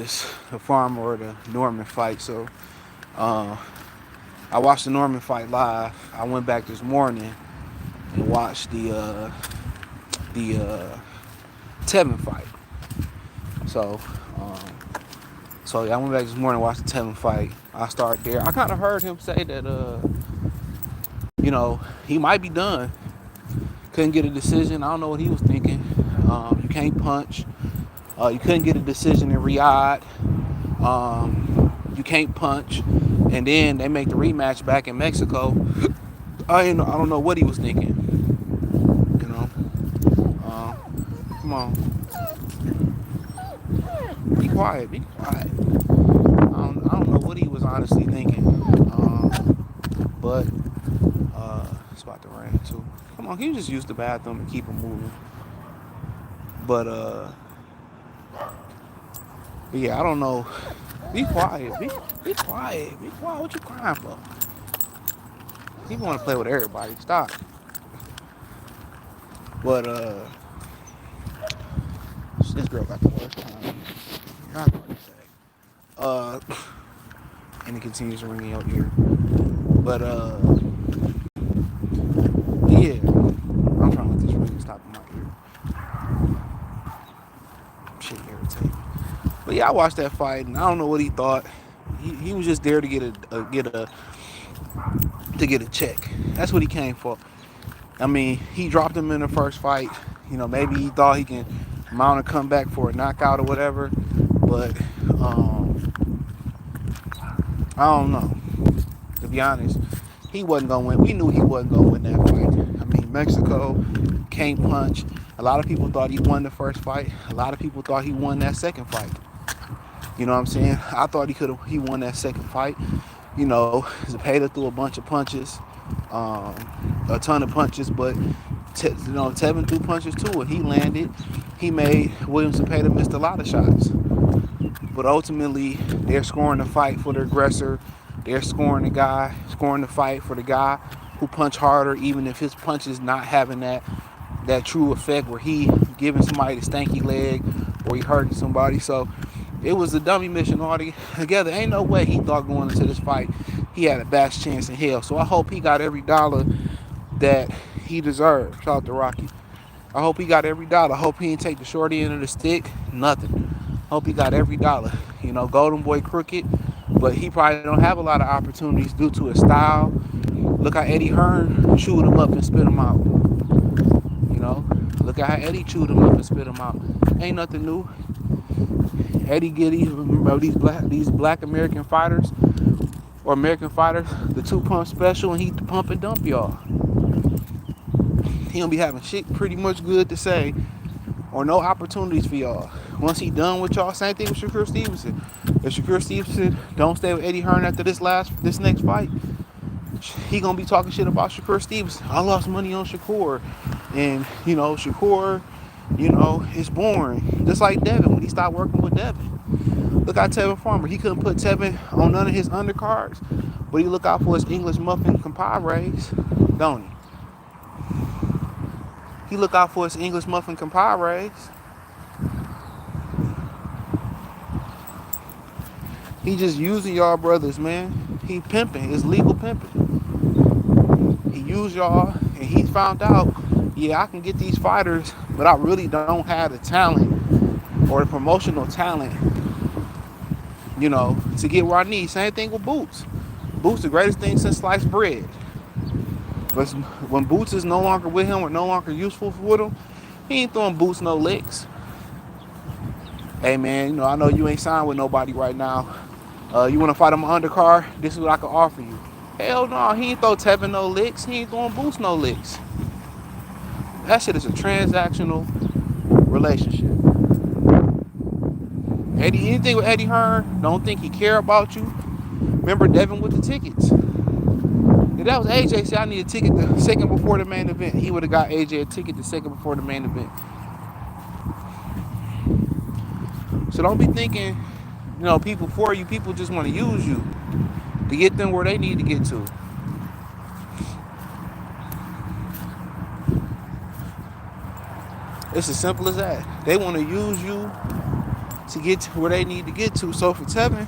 the Farmer or the Norman fight. So uh, I watched the Norman fight live. I went back this morning and watched the Tevin fight. So um, so yeah, I went back this morning and watched the Tevin fight. I started there. I kind of heard him say that he might be done. Couldn't get a decision. I don't know what he was thinking. You can't punch. You couldn't get a decision in Riyadh. You can't punch. And then they make the rematch back in Mexico. I don't know what he was thinking. You know. Come on. Be quiet. Be quiet. I don't know what he was honestly thinking. But it's about to rain too. Come on, can you just use the bathroom and keep it moving? But yeah, I don't know. Be quiet. Be quiet. Be quiet. What you crying for? People want to play with everybody. Stop. But this girl got the worst time. Not hard to say. Uh, and it continues to ring in your ear. But yeah, I'm trying to let this ring stop in my ear. Shit irritating. But yeah, I watched that fight, and I don't know what he thought. He was just there to get a check. That's what he came for. I mean, he dropped him in the first fight. Maybe he thought he can mount a comeback for a knockout or whatever. But I don't know. To be honest, he wasn't gonna win. We knew he wasn't gonna win that fight. I mean, Mexico can't punch. A lot of people thought he won the first fight. A lot of people thought he won that second fight. You know what I'm saying? I thought he won that second fight. Zepeda threw a bunch of punches, a ton of punches, but Tevin threw punches too, and he landed. He made William Zepeda missed a lot of shots, but ultimately they're scoring the fight for the aggressor. They're scoring the fight for the guy who punched harder, even if his punch is not having that true effect where he giving somebody the stanky leg or he hurting somebody. So it was a dummy mission altogether. Ain't no way he thought going into this fight he had a best chance in hell. So I hope he got every dollar that he deserved. Shout out to Rocky. I hope he got every dollar. I hope he didn't take the short end of the stick. Nothing. Hope he got every dollar. Golden Boy crooked, but he probably don't have a lot of opportunities due to his style. Look how Eddie Hearn chewed him up and spit him out. Look at how Eddie chewed him up and spit him out. Ain't nothing new. Eddie Giddy, these black American fighters or American fighters, the 2-pump special, and he pump and dump y'all. He don't be having shit pretty much good to say or no opportunities for y'all. Once he done with y'all, same thing with Shakur Stevenson. If Shakur Stevenson don't stay with Eddie Hearn after this next fight, he gonna be talking shit about Shakur Stevenson. I lost money on Shakur, and Shakur, it's boring. Just like Devin when he stopped working with Devin. Look at Tevin Farmer. He couldn't put Tevin on none of his undercards, but he look out for his English muffin compadres, don't he? He look out for his English muffin compadres. He just using y'all brothers, man. He pimping. It's legal pimping. He used y'all, and he found out, yeah, I can get these fighters, but I really don't have the talent or the promotional talent, to get where I need. Same thing with Boots. Boots, the greatest thing since sliced bread. But when Boots is no longer with him or no longer useful with him, he ain't throwing Boots no licks. Hey, man, I know you ain't signed with nobody right now. You want to fight him on undercard? This is what I can offer you. Hell no, he ain't throw Tevin no licks. He ain't throwing Boots no licks. That shit is a transactional relationship. Anything with Eddie Hearn, don't think he care about you. Remember Devin with the tickets. If that was AJ, say I need a ticket the second before the main event, he would have got AJ a ticket the second before the main event. So don't be thinking, people for you. People just want to use you to get them where they need to get to. It's as simple as that. They want to use you to get to where they need to get to. So for Tevin,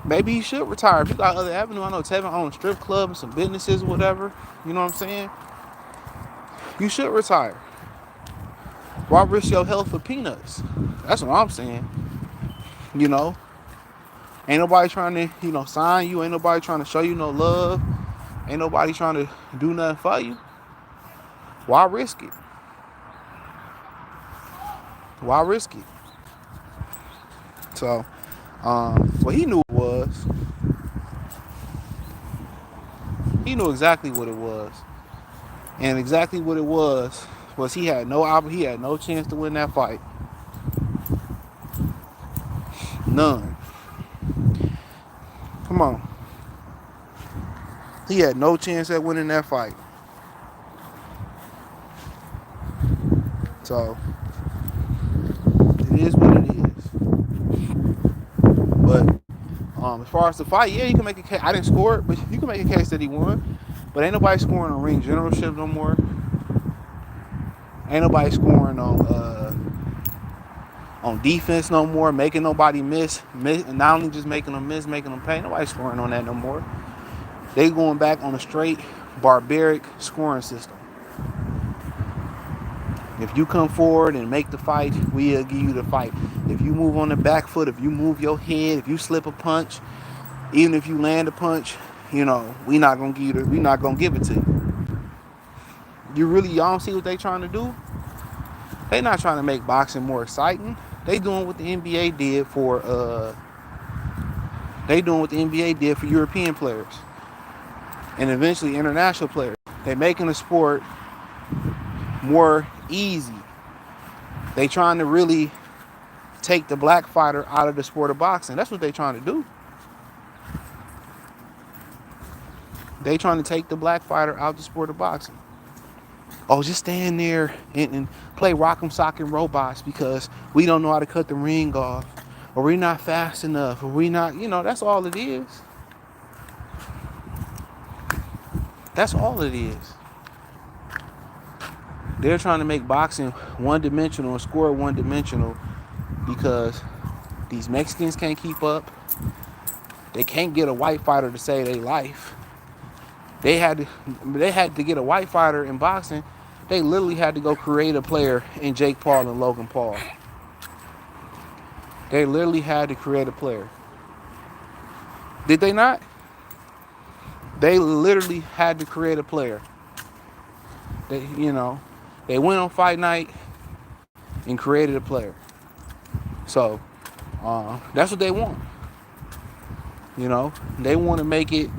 maybe he should retire. If you got other avenue, I know Tevin owns a strip club and some businesses or whatever. You know what I'm saying? You should retire. Why risk your health for peanuts? That's what I'm saying. You know, ain't nobody trying to, sign you. Ain't nobody trying to show you no love. Ain't nobody trying to do nothing for you. Why risk it? Why risk it? So, what he knew he knew exactly what it was. And exactly what it was he had no chance to win that fight. None. Come on. He had no chance at winning that fight. So, it is what it is. But as far as the fight, yeah, you can make a case. I didn't score it, but you can make a case that he won. But ain't nobody scoring on ring generalship no more. Ain't nobody scoring on defense no more, making nobody miss, not only just making them miss, making them pay. Nobody scoring on that no more. They going back on a straight barbaric scoring system. If you come forward and make the fight, we'll give you the fight. If you move on the back foot, if you move your head, if you slip a punch, even if you land a punch, we not gonna give it to you. Y'all don't see what they trying to do? They not trying to make boxing more exciting. They doing what the NBA did for European players and eventually international players. They making the sport more easy. They trying to really take the black fighter out of the sport of boxing. That's what they trying to do. They trying to take the black fighter out of the sport of boxing. Oh, just stand there and play rock'em sock'em robots because we don't know how to cut the ring off, or we're not fast enough, or we not, that's all it is. That's all it is. They're trying to make boxing one-dimensional and score one-dimensional because these Mexicans can't keep up. They can't get a white fighter to save their life. They had to get a white fighter in boxing. They literally had to go create a player in Jake Paul and Logan Paul. They literally had to create a player. Did they not? They literally had to create a player. They went on fight night and created a player. So, that's what they want. They want to make it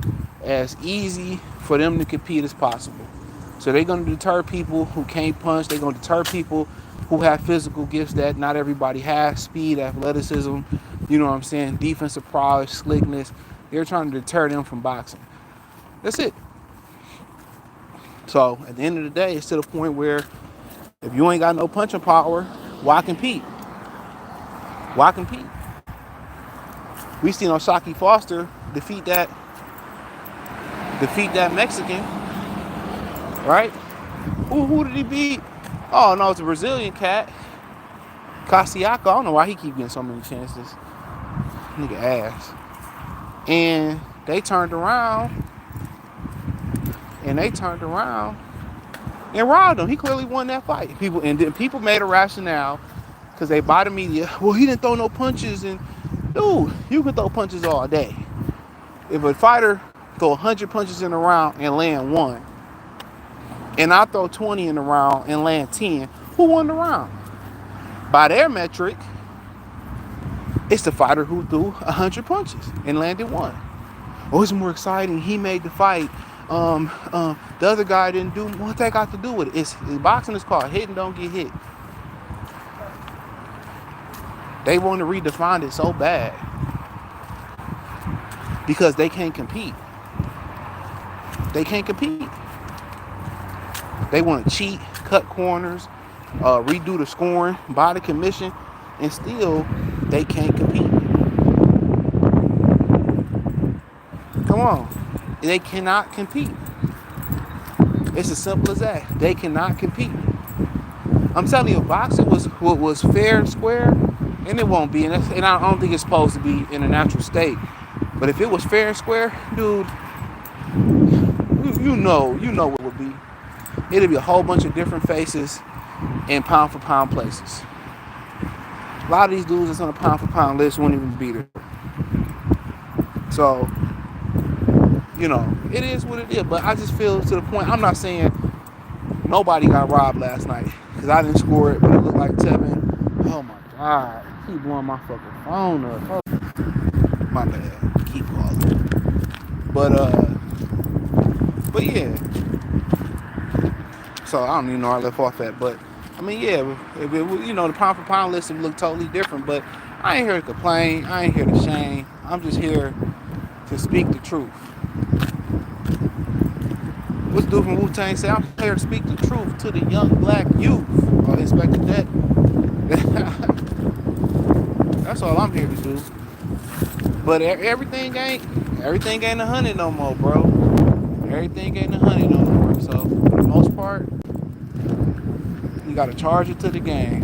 as easy for them to compete as possible. So they're going to deter people who can't punch. They're going to deter people who have physical gifts that not everybody has. Speed, athleticism, defensive prowess, slickness. They're trying to deter them from boxing. That's it. So at the end of the day, it's to the point where if you ain't got no punching power, why compete? Why compete? We seen Osaki Foster defeat that Mexican, right? Who did he beat? Oh no, it's a Brazilian cat, Casiaco. I don't know why he keep getting so many chances. Nigga ass. And they turned around and robbed him. He clearly won that fight. People made a rationale because they buy the media. Well, he didn't throw no punches, and dude, you can throw punches all day. If a fighter throw 100 punches in a round and land one, and I throw 20 in a round and land 10, who won the round? By their metric, it's the fighter who threw 100 punches and landed one. Oh, it's more exciting. He made the fight. The other guy didn't do. What that got to do with it? Boxing is called hit and don't get hit. They want to redefine it so bad because they can't compete. They can't compete. They want to cheat, cut corners, redo the scoring, buy the commission, and still they can't compete. Come on. They cannot compete. It's as simple as that. They cannot compete. I'm telling you, if boxing was fair and square, And it won't be, and I don't think it's supposed to be in a natural state. But if it was fair and square, dude, you know what it would be. It'd be a whole bunch of different faces in pound for pound places. A lot of these dudes that's on the pound for pound list won't even be there. So, it is what it is. But I just feel to the point. I'm not saying nobody got robbed last night because I didn't score it, but it looked like Tevin. Oh my God, he blowing my fucking phone up. My bad. Keep calling. But yeah. So I don't even know where I left off at, but I mean, yeah, if it, the pound for pound list would look totally different. But I ain't here to complain. I ain't here to shame. I'm just here to speak the truth. What's dude from Wu-Tang say? I'm here to speak the truth to the young black youth. Oh, they expected that. That's all I'm here to do. But everything ain't 100 no more, bro. Everything ain't 100 no more. So for the most part, you gotta charge it to the game.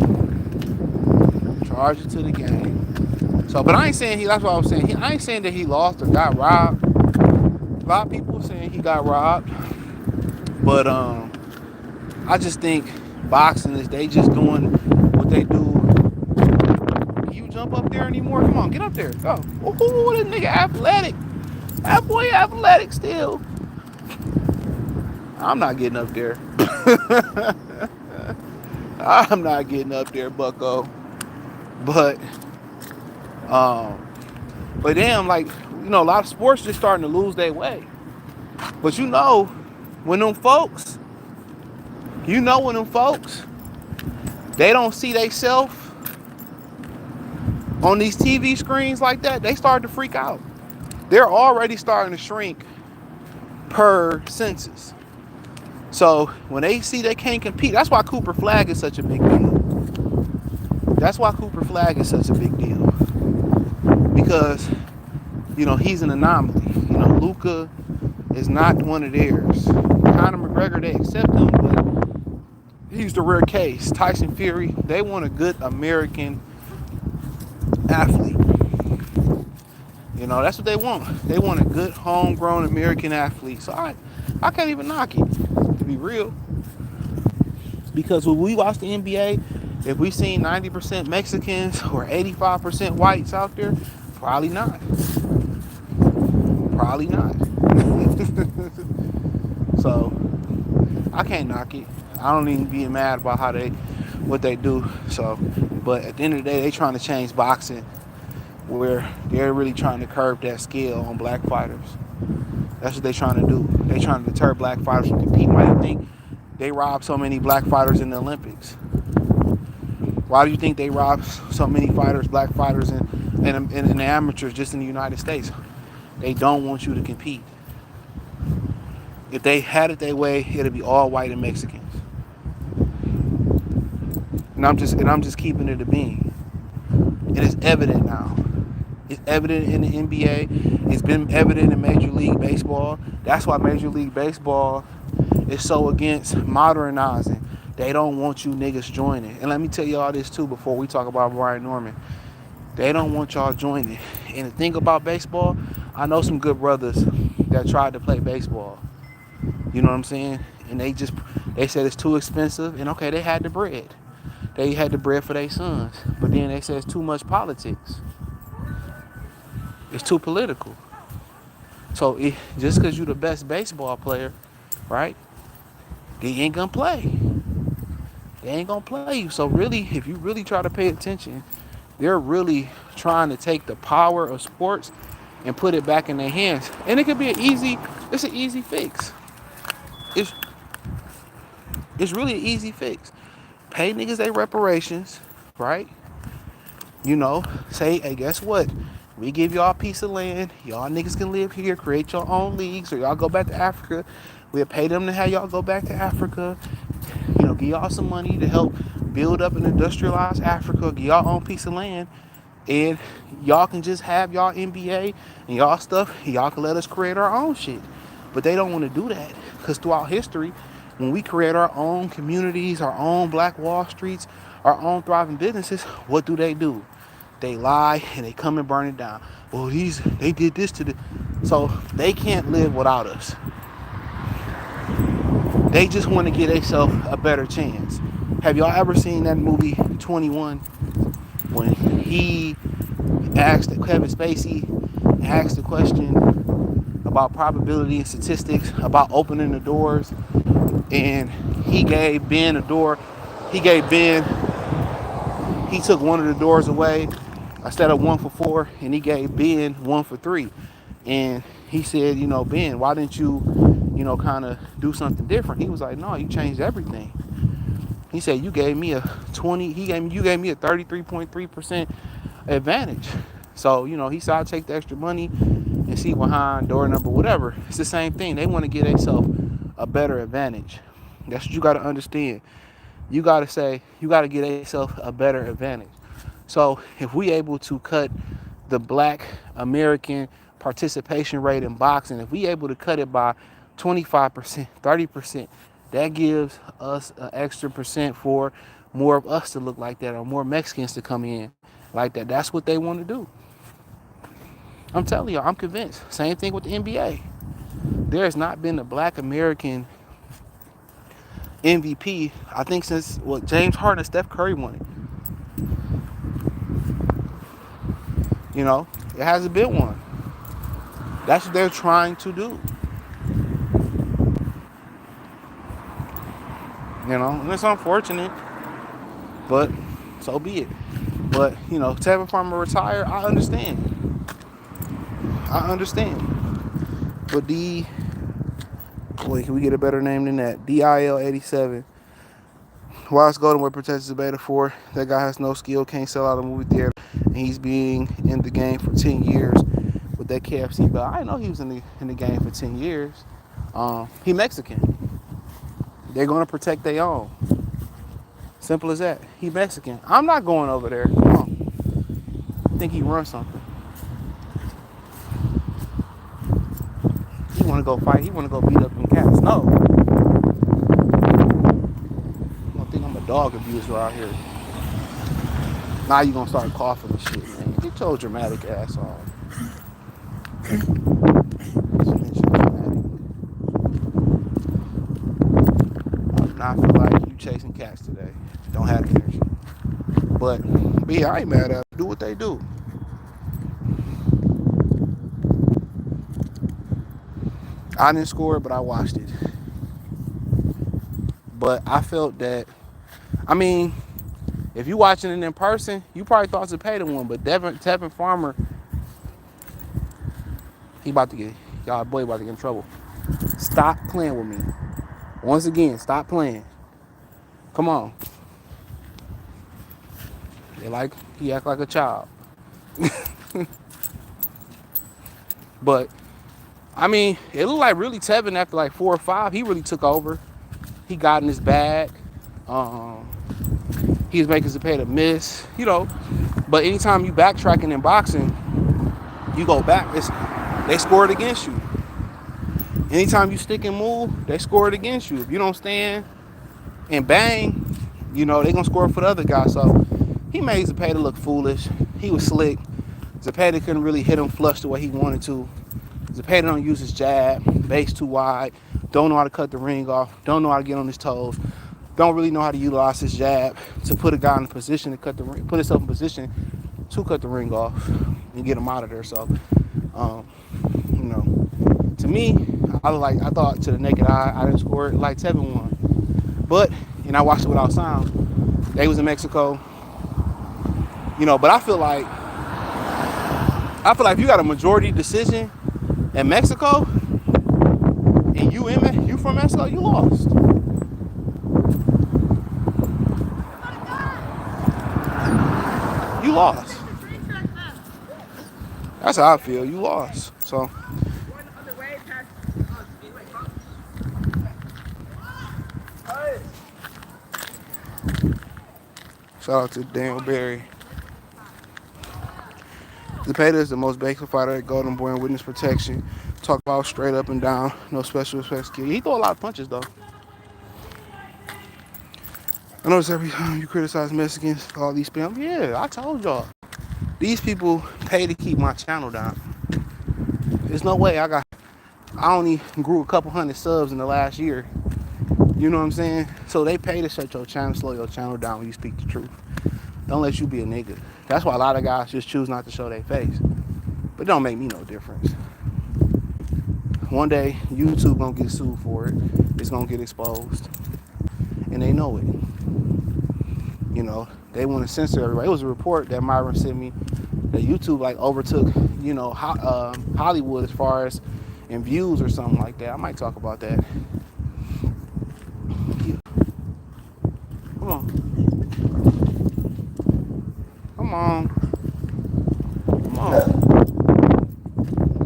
Charge it to the game. So, but I ain't saying that's what I was saying. I ain't saying that he lost or got robbed. A lot of people saying he got robbed. But I just think boxing is they just doing what they do. Can you jump up there anymore? Come on, get up there. Go. Ooh, this nigga athletic. That boy athletic still. I'm not getting up there. I'm not getting up there, bucko. But damn, like, a lot of sports just starting to lose their way. But when them folks, they don't see theyself on these TV screens like that, they start to freak out. They're already starting to shrink per census. So when they see they can't compete, that's why Cooper Flag is such a big deal. Because, he's an anomaly. Luka is not one of theirs. Conor McGregor, they accept him, but he's the rare case. Tyson Fury, they want a good American athlete. That's what they want. They want a good homegrown American athlete. So I can't even knock it, to be real. Because when we watch the NBA, if we seen 90% Mexicans or 85% whites out there, probably not. So I can't knock it. I don't even be mad about what they do. So, but at the end of the day, they trying to change boxing where they're really trying to curb that scale on black fighters. That's what they're trying to do. They're trying to deter black fighters from competing. Why do you think they robbed so many black fighters in the Olympics? Why do you think they robbed so many black fighters in the amateurs just in the United States? They don't want you to compete. If they had it their way, it'd be all white and Mexicans. And I'm just keeping it a being. And it's evident now. It's evident in the NBA. It's been evident in Major League Baseball. That's why Major League Baseball is so against modernizing. They don't want you niggas joining. And let me tell y'all this too before we talk about Brian Norman. They don't want y'all joining. And the thing about baseball, I know some good brothers that tried to play baseball. You know what I'm saying? And they said it's too expensive. And okay, they had the bread. They had the bread for their sons. But then they said it's too much politics. It's too political. So just because you're the best baseball player, right? They ain't gonna play. They ain't gonna play you. So really, if you really try to pay attention, they're really trying to take the power of sports and put it back in their hands. And it could be it's an easy fix. It's really an easy fix. Pay niggas their reparations, right? Say, hey, guess what? We give y'all a piece of land. Y'all niggas can live here, create your own leagues, or y'all go back to Africa. We'll pay them to have y'all go back to Africa. Give y'all some money to help build up and industrialize Africa. Give y'all own piece of land. And y'all can just have y'all NBA and y'all stuff. Y'all can let us create our own shit. But they don't want to do that. Because throughout history, when we create our own communities, our own Black Wall Streets, our own thriving businesses, what do? They lie and they come and burn it down. Well, they did this to the, so they can't live without us. They just want to give themselves a better chance. Have y'all ever seen that movie 21 when he asked Kevin Spacey asked the question about probability and statistics about opening the doors, and he gave Ben a door. He gave Ben, he took one of the doors away instead of 1 for 4, and he gave Ben 1 for 3. And he said, Ben, why didn't you, kind of do something different? He was like, no, you changed everything. He said, you gave me a 20, you gave me a 33.3% advantage. So, he said, I'll take the extra money and see behind door number, whatever. It's the same thing. They want to give themselves a better advantage. That's what you got to understand. You got to give themselves a better advantage. So if we able to cut the black American participation rate in boxing, if we able to cut it by 25%, 30%, that gives us an extra percent for more of us to look like that, or more Mexicans to come in like that. That's what they want to do. I'm telling you, I'm convinced. Same thing with the NBA. There has not been a black American MVP, I think, since James Harden and Steph Curry won it. It hasn't been one. That's what they're trying to do. And it's unfortunate, but so be it. But, Tevin Farmer retire, I understand. But can we get a better name than that? DIL87. Wise Goldenwood protects Zepeda for. That guy has no skill, can't sell out a movie theater, and he's being in the game for 10 years with that KFC. But I didn't know he was in the game for 10 years. He Mexican. They're going to protect their own. Simple as that. He Mexican. I'm not going over there. Come on. I think he runs something. He want to go fight. He want to go beat up them cats. No. I don't think I'm a dog abuser out here. Now you gonna start coughing and shit, man. Get your dramatic ass on. I do not feel like you chasing cats today. Don't have the energy. But yeah, I ain't mad at them. Do what they do. I didn't score it, but I watched it. But I felt that, if you watching it in person, you probably thought Zepeda won. But Tevin Farmer, boy about to get in trouble. Stop playing with me. Once again, stop playing. Come on. He act like a child. But it looked like really Tevin after like 4 or 5, he really took over. He got in his bag. He was making Zepeda miss, But anytime you backtracking in boxing, you go back, they scored against you. Anytime you stick and move, they scored against you. If you don't stand and bang, they gonna score for the other guy. So he made Zepeda look foolish. He was slick. Zepeda couldn't really hit him flush the way he wanted to. Zepeda don't use his jab, base too wide, don't know how to cut the ring off, don't know how to get on his toes, don't really know how to utilize his jab to put a guy in a position to cut the ring, put himself in position to cut the ring off and get him out of there. So, to me, I thought to the naked eye, I didn't score it like Tevin won. But, I watched it without sound. They was in Mexico, but I feel like if you got a majority decision in Mexico, and you from Mexico, you lost. You lost. That's how I feel. You lost. So. Shout out to Daniel Berry. Zepeda is the most basic fighter at Golden Boy in witness protection. Talk about straight up and down, no special effects skill. He threw a lot of punches though. I notice every time you criticize Mexicans, all these spam. Yeah, I told y'all. These people pay to keep my channel down. There's no way I only grew a couple hundred subs in the last year. You know what I'm saying? So they pay to shut your channel, slow your channel down when you speak the truth. Don't let you be a nigga. That's why a lot of guys just choose not to show their face. But it don't make me no difference. One day, YouTube gonna get sued for it. It's gonna get exposed. And they know it. You know, they want to censor everybody. It was a report that Myron sent me that YouTube like overtook, you know, Hollywood as far as in views or something like that. I might talk about that. Come on. Come on. Come on.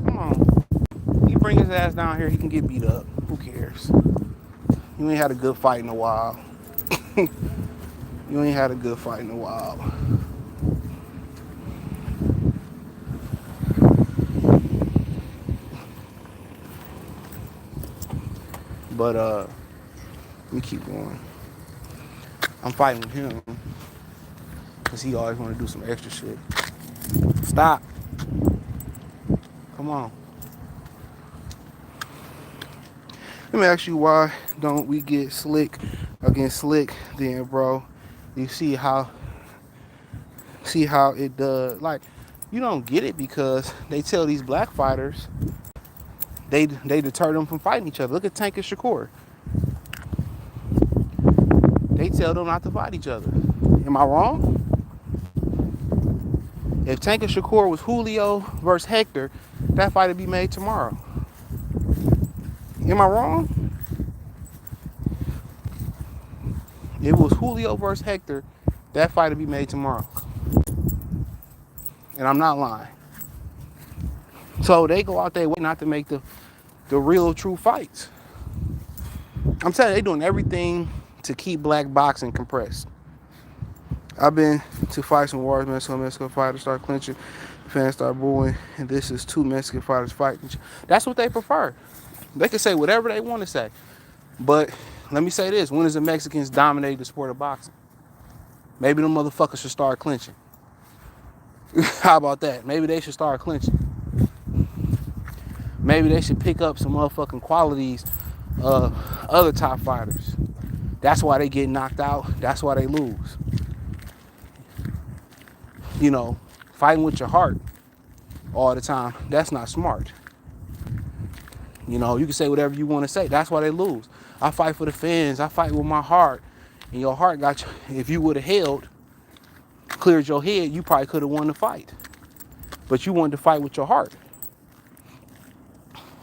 Come on. He bring his ass down here, he can get beat up. Who cares? You ain't had a good fight in a while. You ain't had a good fight in a while. But let me keep going. I'm fighting with him because he always want to do some extra shit. Stop. Come on. Let me ask you, why don't we get slick against slick then, bro? You see how it does. Like, you don't get it because they tell these black fighters they deter them from fighting each other. Look at Tank and Shakur. They tell them not to fight each other. Am I wrong? If Tank and Shakur was Julio versus Hector, that fight would be made tomorrow. Am I wrong? If it was Julio versus Hector, that fight would be made tomorrow. And I'm not lying. So they go out there way not to make the real true fights. I'm telling you, they doing everything to keep black boxing compressed. I've been to fights and wars, Mexican fighters start clinching, fans start booing, and this is two Mexican fighters fighting. That's what they prefer. They can say whatever they want to say. But let me say this, when does the Mexicans dominate the sport of boxing? Maybe them motherfuckers should start clinching. How about that? Maybe they should start clinching. Maybe they should pick up some motherfucking qualities of other top fighters. That's why they get knocked out. That's why they lose. You know, fighting with your heart all the time, that's not smart. You know, you can say whatever you want to say. That's why they lose. I fight for the fans. I fight with my heart. And your heart got you. If you would have held, cleared your head, you probably could have won the fight. But you wanted to fight with your heart.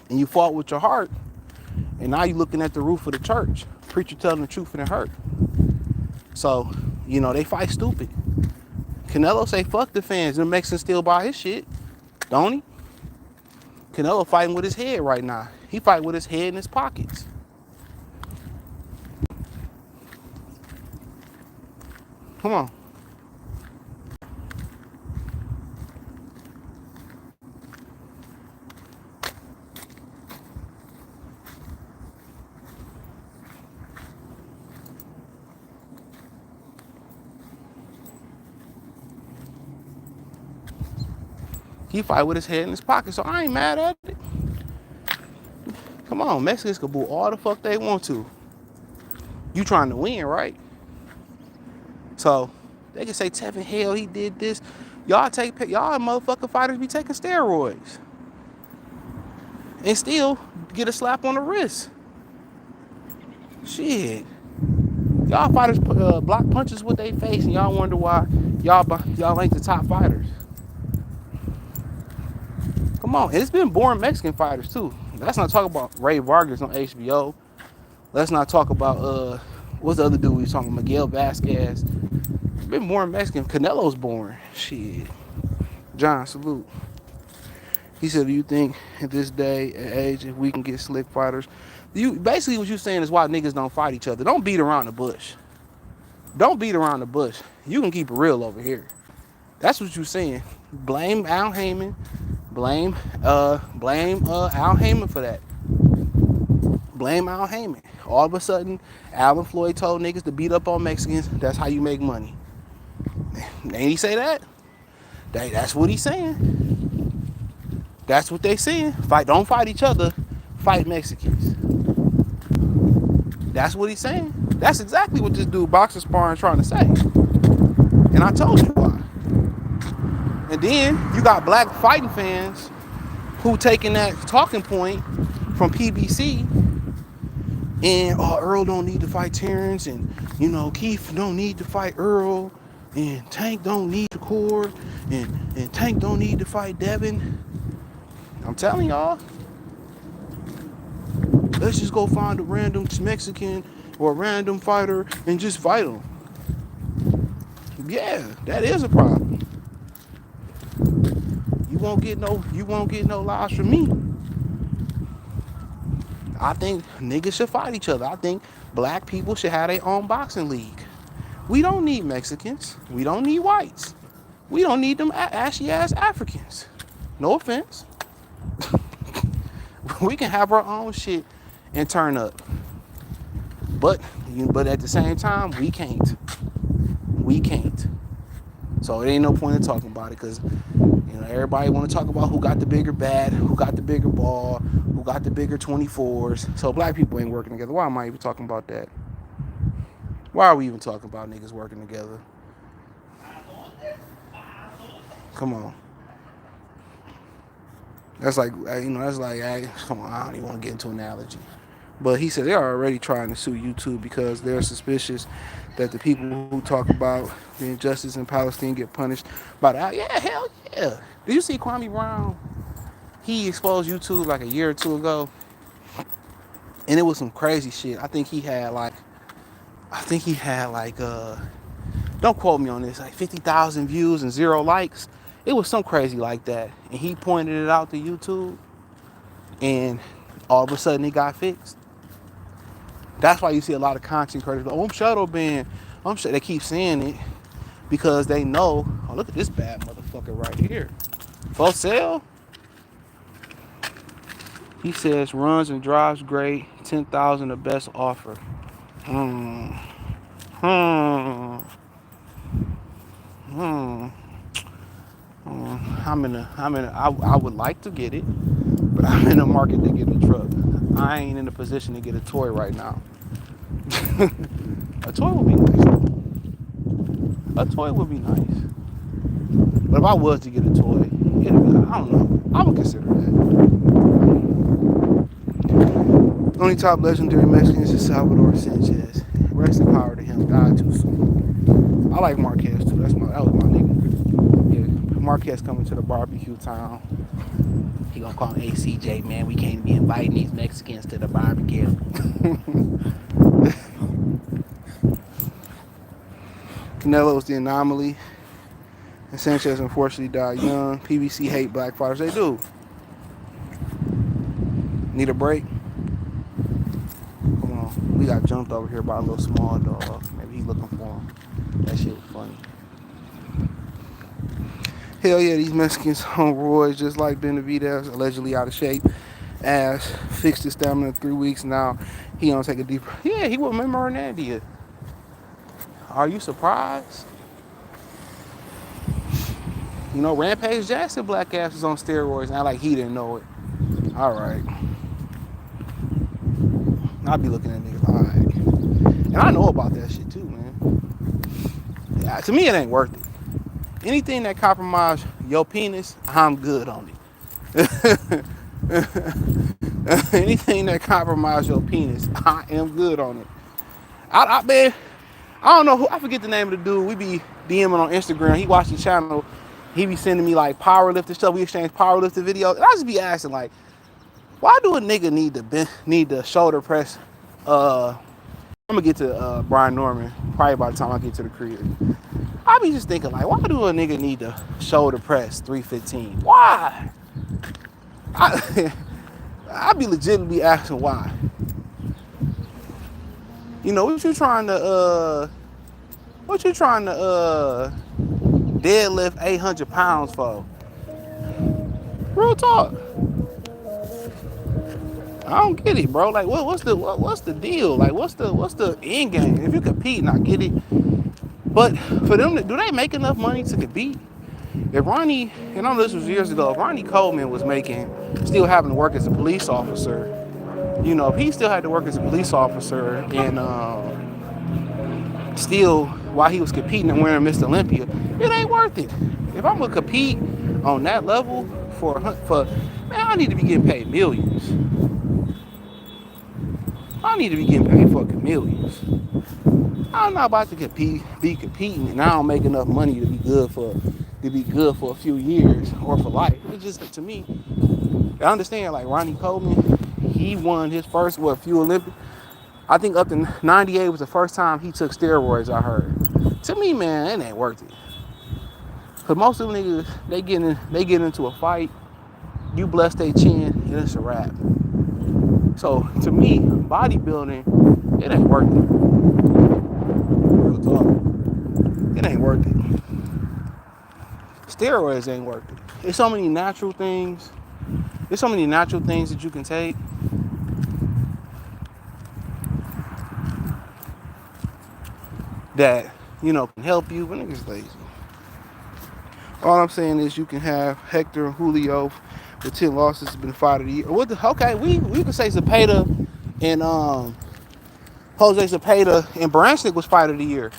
And you fought with your heart. And now you're looking at the roof of the church. Preacher telling the truth and it hurt. So, you know, they fight stupid. Canelo say fuck the fans. The Mexicans still buy his shit. Don't he? Canelo fighting with his head right now. He fighting with his head in his pockets. Come on. He fight with his head in his pocket, so I ain't mad at it. Come on, Mexicans can boo all the fuck they want to. You trying to win, right? So they can say Tevin, hell, he did this. Y'all motherfucking fighters be taking steroids and still get a slap on the wrist. Shit. Y'all fighters block punches with their face, and y'all wonder why y'all ain't the top fighters. Come on, and it's been boring Mexican fighters too. Let's not talk about Ray Vargas on HBO. Let's not talk about what's the other dude we was talking about, Miguel Vasquez. It's been boring Mexican. Canelo's boring. Shit. John, salute. He said, do you think at this day and age, if we can get slick fighters, basically what you're saying is why niggas don't fight each other. Don't beat around the bush. Don't beat around the bush. You can keep it real over here. That's what you're saying. Blame Al Heyman. Blame Al Heyman for that. Blame Al Heyman. All of a sudden, Alan Floyd told niggas to beat up on Mexicans. That's how you make money. Ain't he say that? That's what he's saying. That's what they saying. Don't fight each other, fight Mexicans. That's what he's saying. That's exactly what this dude boxer sparring trying to say. And I told you why. And then you got black fighting fans who taking that talking point from PBC and Earl don't need to fight Terrence, and Keith don't need to fight Earl, and Tank don't need to Cord, and Tank don't need to fight Devin. I'm telling y'all, let's just go find a random Mexican or a random fighter and just fight them. Yeah, that is a problem. You won't get no lies from me. I think niggas should fight each other. I think black people should have their own boxing league. We don't need Mexicans. We don't need whites. We don't need them ashy ass Africans. No offense. We can have our own shit and turn up. But at the same time, we can't. We can't. So it ain't no point in talking about it, because everybody want to talk about who got the bigger bat, who got the bigger ball, who got the bigger 24s. So black people ain't working together. Why am I even talking about that? Why are we even talking about niggas working together? Come on. That's like, come on, I don't even want to get into an analogy. But he said they're already trying to sue YouTube because they're suspicious that the people who talk about the injustice in Palestine get punished by the... Yeah, hell yeah. Did you see Kwame Brown? He exposed YouTube like a year or two ago. And it was some crazy shit. I think he had like, don't quote me on this, like 50,000 views and 0 likes. It was some crazy like that. And he pointed it out to YouTube. And all of a sudden it got fixed. That's why you see a lot of content creators, I'm shadow banned. They keep saying it because they know, look at this bad motherfucker right here. For sale. He says runs and drives great, 10,000 the best offer. I would like to get it, but I'm in the market to get a truck. I ain't in a position to get a toy right now. A toy would be nice. A toy would be nice. But if I was to get a toy, I don't know. I would consider that. Only top legendary Mexicans is Salvador Sanchez. Rest in power to him. Died too soon. I like Marquez too. That was my nigga. Yeah, Marquez coming to the barbecue town. He gonna call him ACJ, man. We can't be inviting these Mexicans to the barbecue. Canelo's the anomaly. And Sanchez unfortunately died young. PBC hate black fighters. They do. Need a break? Come on. We got jumped over here by a little small dog. Maybe he's looking for him. That shit was funny. Hell yeah, these Mexicans on roids just like Benavidez, allegedly out of shape. Ass fixed his stamina in 3 weeks. Now he don't take a deep... Yeah, he will remember Hernandez. Are you surprised? Rampage Jackson black ass was on steroids. Not like he didn't know it. All right. I'll be looking at niggas all right. And I know about that shit too, man. Yeah, to me, it ain't worth it. Anything that compromise your penis, I'm good on it. Anything that compromise your penis, I am good on it. Man, I don't know who, I forget the name of the dude. We be DMing on Instagram. He watched the channel. He be sending me like powerlifting stuff. We exchange powerlifting videos. And I just be asking like, why do a nigga need to shoulder press? I'm gonna get to Brian Norman probably by the time I get to the crib. I be just thinking like, why do a nigga need to shoulder press 315? Why? I be legitimately asking why. What you trying to deadlift 800 pounds for? Real talk. I don't get it, bro. Like, what's the deal? Like, what's the end game? If you compete, I get it. But for them, do they make enough money to compete? If Ronnie, and I know this was years ago, if Ronnie Coleman was still having to work as a police officer, if he still had to work as a police officer and still while he was competing and wearing Mr. Olympia, it ain't worth it. If I'm gonna compete on that level for man, I need to be getting paid millions. I need to be getting paid fucking millions. I'm not about to be competing, and I don't make enough money to be good for a few years or for life. It's just to me, I understand like Ronnie Coleman, he won his first few Olympics. I think up to '98 was the first time he took steroids. I heard. To me, man, it ain't worth it. Cause most of them niggas, they get into a fight, you bless their chin, and it's a wrap. So to me, bodybuilding, it ain't worth it. Real talk, it ain't worth it. Steroids ain't worth it. There's so many natural things. There's so many natural things that you can take that can help you, but niggas lazy. All I'm saying is you can have Hector and Julio with 10 losses been fired of the year. Okay, we can say Zepeda and Jose Zepeda and Branchnick was fight of the year.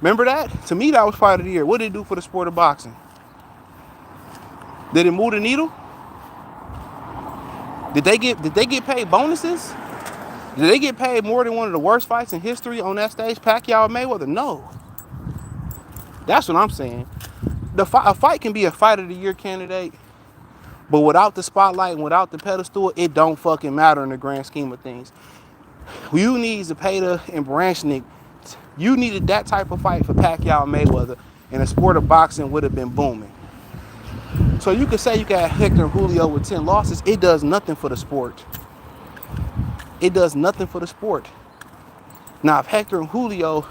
Remember that? To me, that was fight of the year. What did it do for the sport of boxing? Did it move the needle? Did they get paid bonuses? Did they get paid more than one of the worst fights in history on that stage, Pacquiao and Mayweather? No. That's what I'm saying. A fight can be a fight of the year candidate, but without the spotlight and without the pedestal, it don't fucking matter in the grand scheme of things. You need Zepeda and Branchnick. You needed that type of fight for Pacquiao and Mayweather, and the sport of boxing would have been booming. So you could say you got Hector and Julio with 10 losses. It does nothing for the sport. It does nothing for the sport. Now, if Hector and Julio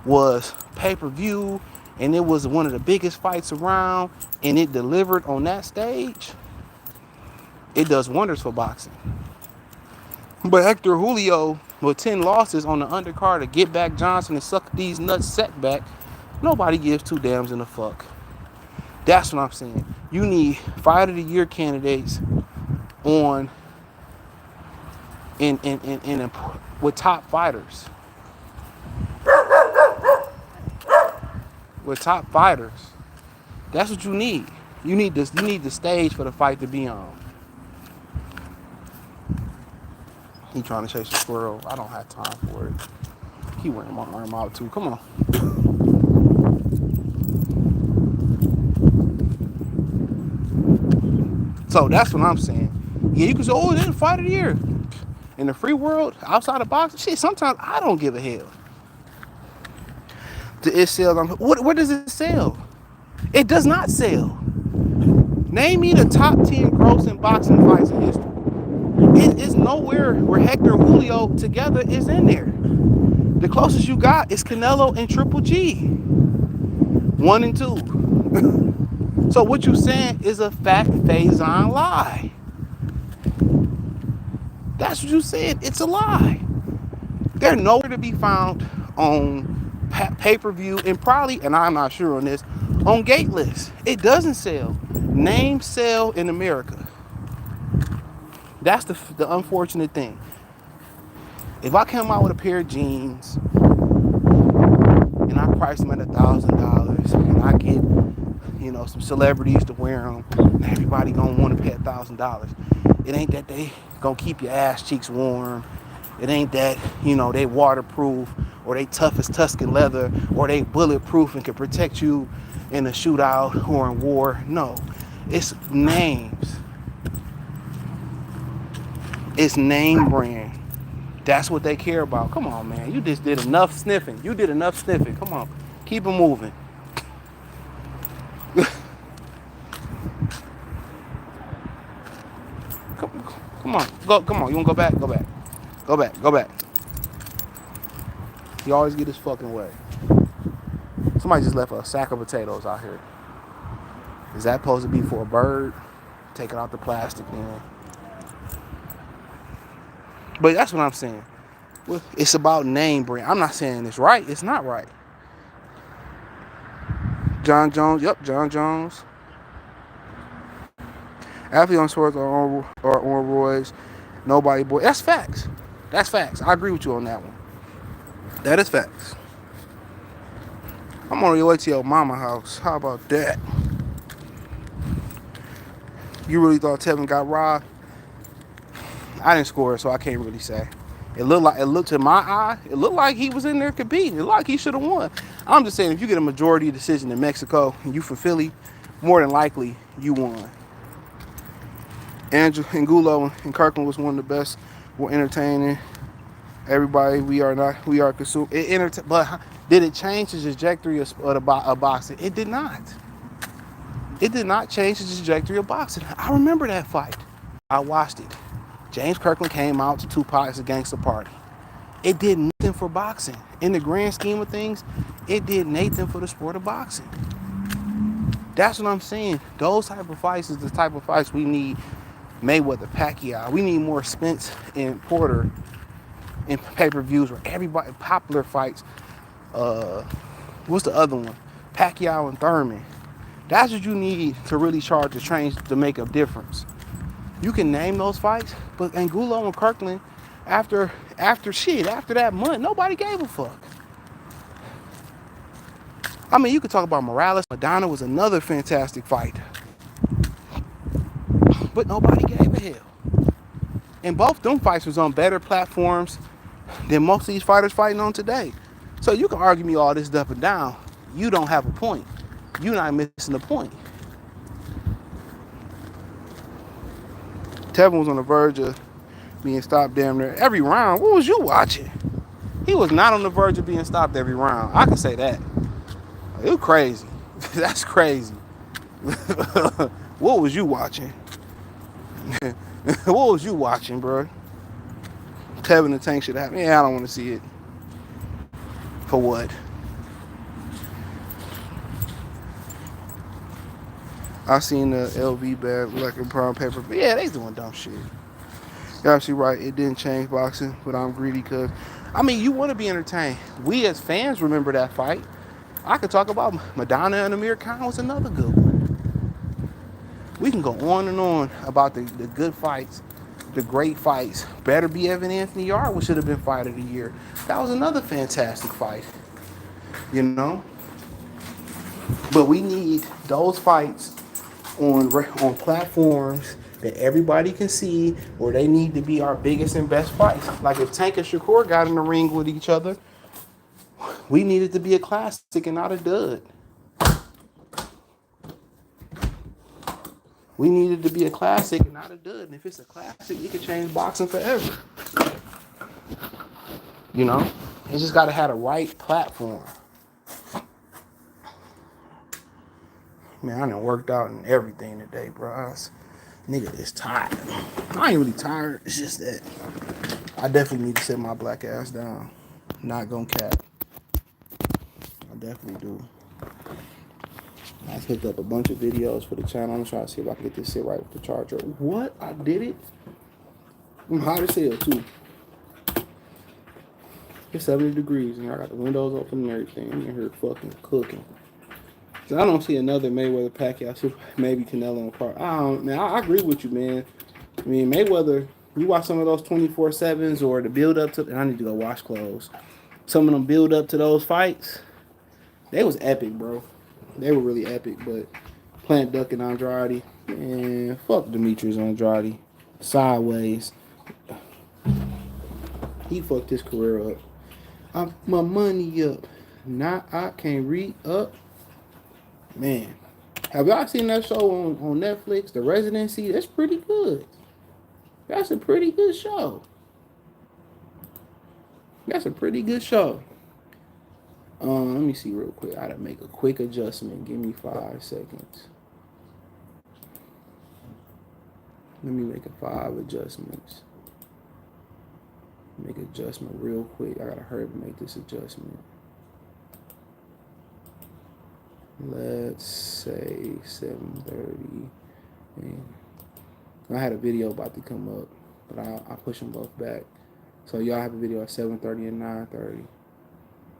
was pay-per-view and it was one of the biggest fights around and it delivered on that stage, it does wonders for boxing. But Hector Julio with 10 losses on the undercard of Get Back Johnson and Suck These Nuts setback, nobody gives two damns in the fuck. That's what I'm saying. You need fight of the year candidates on in with top fighters. With top fighters. That's what you need. You need the stage for the fight to be on. He trying to chase a squirrel. I don't have time for it. He wearing my arm out too. Come on. So that's what I'm saying. Yeah, you can say, oh, this is fight of the year. In the free world, outside of boxing, shit, sometimes I don't give a hell. It sells. What does it sell? It does not sell. Name me the top 10 grossing boxing fights in history. It is nowhere where Hector and Julio together is in there. The closest you got is Canelo and Triple G. 1 and 2. So what you saying is a fact Faison lie. That's what you said. It's a lie. They're nowhere to be found on pay-per-view and probably, and I'm not sure on this, on gate list. It doesn't sell. Names sell in America. That's the unfortunate thing. If I come out with a pair of jeans and I price them at $1,000 and I get, some celebrities to wear them, and everybody gonna want to pay $1,000. It ain't that they gonna keep your ass cheeks warm. It ain't that, they waterproof or they tough as Tuscan leather or they bulletproof and can protect you in a shootout or in war. No, it's names. It's name brand. That's what they care about. Come on, man. You just did enough sniffing. Come on. Keep it moving. Come on. Come on. You want to go back? Go back. You always get this fucking way. Somebody just left a sack of potatoes out here. Is that supposed to be for a bird? Take it out the plastic, man. But that's what I'm saying. It's about name brand. I'm not saying it's right. It's not right. John Jones. Yep, John Jones. Athlete on sports are on roids. Nobody boy. That's facts. That's facts. I agree with you on that one. That is facts. I'm on your way to your mama house. How about that? You really thought Tevin got robbed? I didn't score, so I can't really say. It looked to my eye, it looked like he was in there competing. It looked like he should have won. I'm just saying, if you get a majority decision in Mexico and you from Philly, more than likely you won. Andrew Angulo and Kirkland was one of the best. We're entertaining. Everybody, we are consuming. But did it change the trajectory of boxing? It did not. It did not change the trajectory of boxing. I remember that fight. I watched it. James Kirkland came out to Tupac's Gangsta Party. It did nothing for boxing. In the grand scheme of things, it did nothing for the sport of boxing. That's what I'm saying. Those type of fights is the type of fights we need. Mayweather, Pacquiao. We need more Spence and Porter in pay-per-views where everybody, popular fights. What's the other one? Pacquiao and Thurman. That's what you need to really charge the trains to make a difference. You can name those fights, but Angulo and Kirkland, after that month, nobody gave a fuck. I mean, you could talk about Morales. Madonna was another fantastic fight, but nobody gave a hell. And both them fights was on better platforms than most of these fighters fighting on today. So you can argue me all this up and down. You don't have a point. You're not missing the point. Tevin was on the verge of being stopped damn near every round. What was you watching? He was not on the verge of being stopped every round. I can say that. It was crazy. That's crazy. What was you watching? What was you watching, bro? Tevin the Tank should happen. Yeah, I don't want to see it. For what? I seen the LV bag like a brown paper. But yeah, they doing dumb shit. You're actually right. It didn't change boxing, but I'm greedy because, I mean, you want to be entertained. We as fans remember that fight. I could talk about Madonna and Amir Khan was another good one. We can go on and on about the good fights, the great fights. Better be Evan Anthony Yard, which should have been fight of the year. That was another fantastic fight, you know. But we need those fights on platforms that everybody can see, where they need to be our biggest and best fights. Like if Tank and Shakur got in the ring with each other, we need it to be a classic and not a dud. We need it to be a classic and not a dud. And if it's a classic, it could change boxing forever. You know? It just got to have the right platform. Man, I done worked out and everything today, bro. Nigga is tired. I ain't really tired. It's just that I definitely need to sit my black ass down. Not gonna cap. I definitely do. I picked up a bunch of videos for the channel. I'm trying to see if I can get this shit right with the charger. What? I did it? I'm hot as hell, too. It's 70 degrees, and I got the windows open and everything. I'm in here fucking cooking. So I don't see another Mayweather Pacquiao. So maybe Canelo and Park. I agree with you, man. I mean, Mayweather, you watch some of those 24/7s or the build up to, and I need to go wash clothes. Some of them build up to those fights, they was epic, bro. They were really epic, but Plant Duck and Andrade, man, fuck Demetrius Andrade. Sideways. He fucked his career up. I put my money up. Now I can't re-up. Man. Have y'all seen that show on Netflix, The Residency? That's pretty good. That's a pretty good show. That's a pretty good show. Let me see real quick. I gotta make a quick adjustment. Give me 5 seconds. Let me make 5 adjustments. Make an adjustment real quick. I gotta hurry up and make this adjustment. Let's say 7:30. I had a video about to come up, but I push them both back. So y'all have a video at 7:30 and 9:30.